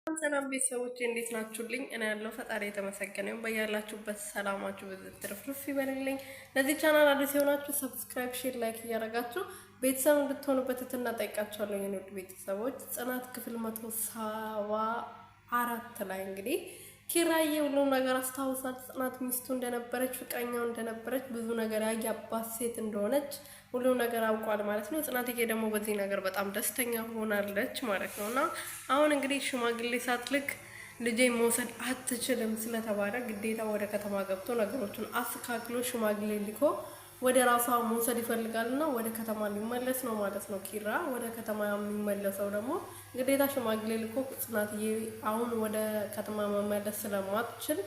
ሰላም ቤተሰቦቼ እንዴት ናችሁልኝ? እኔ ያለው ፈጣሪ የተመሰገነ ይሁን። በያላችሁበት ሰላማችሁ በዝት ትርፍርፍ ይበልልኝ። ለዚህ ቻናል አዲስ የሆናችሁ ሰብስክራይብ፣ ሼር፣ ላይክ እያደረጋችሁ ቤተሰብ እንድትሆኑበት ትህትና ጠይቃችኋለሁ። የኔ ውድ ቤተሰቦች ጽናት ክፍል 174 ላይ እንግዲህ ኪራዬ ሁሉም ነገር አስታውሳት። ጽናት ሚስቱ እንደነበረች ፍቅረኛው እንደነበረች ብዙ ነገር ያያባት ሴት እንደሆነች ሁሉም ነገር አውቋል ማለት ነው። ጽናትዬ ደግሞ በዚህ ነገር በጣም ደስተኛ ሆናለች ማለት ነው። እና አሁን እንግዲህ ሽማግሌ ሳትልክ ልጄ መውሰድ አትችልም ስለተባለ ግዴታ ወደ ከተማ ገብቶ ነገሮችን አስተካክሎ ሽማግሌ ልኮ ወደ ራሷ መውሰድ ይፈልጋልና ወደ ከተማ ሊመለስ ነው ማለት ነው። ኪራ ወደ ከተማ የሚመለሰው ደግሞ ግዴታ ሽማግሌ ልኮ ጽናትዬ አሁን ወደ ከተማ መመለስ ስለማትችል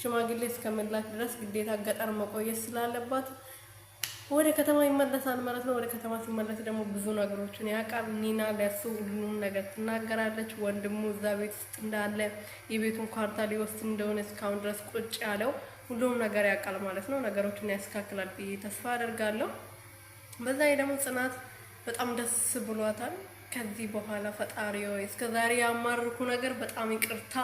ሽማግሌ እስከመላክ ድረስ ግዴታ ገጠር መቆየት ስላለባት ወደ ከተማ ይመለሳል ማለት ነው። ወደ ከተማ ሲመለስ ደግሞ ብዙ ነገሮችን ያውቃል። ኒና ለሱ ሁሉም ነገር ትናገራለች። ወንድሙ እዛ ቤት ውስጥ እንዳለ የቤቱን ካርታ ሊወስድ እንደሆነ እስካሁን ድረስ ቁጭ ያለው ሁሉም ነገር ያውቃል ማለት ነው። ነገሮችን ያስተካክላል ብዬ ተስፋ አደርጋለሁ። በዛ ላይ ደግሞ ጽናት በጣም ደስ ብሏታል። ከዚህ በኋላ ፈጣሪው እስከዛሬ ያማርኩ ነገር በጣም ይቅርታ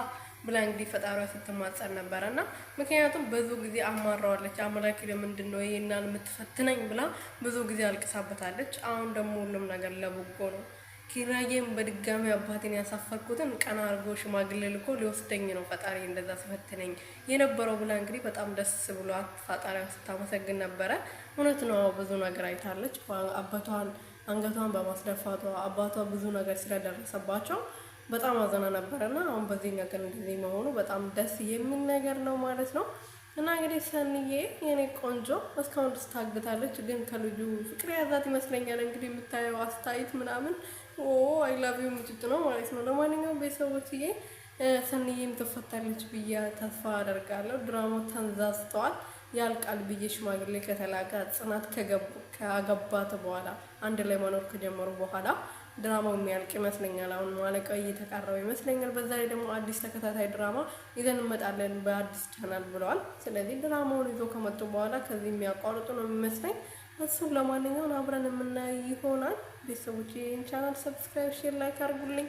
ብላ እንግዲህ ፈጣሪዋ ስትማጸን ነበረ እና ምክንያቱም ብዙ ጊዜ አማራዋለች። አምላክ ለምንድን ነው ይሄናል የምትፈትነኝ ብላ ብዙ ጊዜ አልቅሳበታለች። አሁን ደግሞ ሁሉም ነገር ለበጎ ነው። ኪራዬም በድጋሚ አባቴን ያሳፈርኩትን ቀና አድርጎ ሽማግሌ ልኮ ሊወስደኝ ነው ፈጣሪ እንደዛ ሲፈትነኝ የነበረው ብላ እንግዲህ በጣም ደስ ብሏት ፈጣሪዋ ስታመሰግን ነበረ። እውነት ነው፣ ብዙ ነገር አይታለች። አባቷን አንገቷን በማስደፋቷ አባቷ ብዙ ነገር ስለደረሰባቸው በጣም አዘና ነበረና አሁን በዚህ ነገር እንደዚህ መሆኑ በጣም ደስ የሚል ነገር ነው ማለት ነው። እና እንግዲህ ሰንዬ የኔ ቆንጆ እስካሁን ድረስ ታግታለች፣ ግን ከልጁ ፍቅር ያዛት ይመስለኛል። እንግዲህ የምታየው አስተያየት ምናምን አይ ላቭ ዩ ምጭት ነው ማለት ነው። ለማንኛውም ቤተሰቦችዬ ሰንዬም ትፈታለች ብዬ ተስፋ አደርጋለሁ። ድራማው ተንዛዝተዋል ያልቃል ብዬ ሽማግሌ ከተላከ ጽናት ከገባት በኋላ አንድ ላይ መኖር ከጀመሩ በኋላ ድራማው የሚያልቅ ይመስለኛል። አሁን ማለቂያው እየተቃረበ ይመስለኛል። በዛ ላይ ደግሞ አዲስ ተከታታይ ድራማ ይዘን እንመጣለን በአዲስ ቻናል ብለዋል። ስለዚህ ድራማውን ይዞ ከመጡ በኋላ ከዚህ የሚያቋርጡ ነው የሚመስለኝ። እሱን ለማንኛውም አብረን የምናይ ይሆናል። ቤተሰቦች ይህን ቻናል ሰብስክራይብ፣ ሼር፣ ላይክ አድርጉልኝ።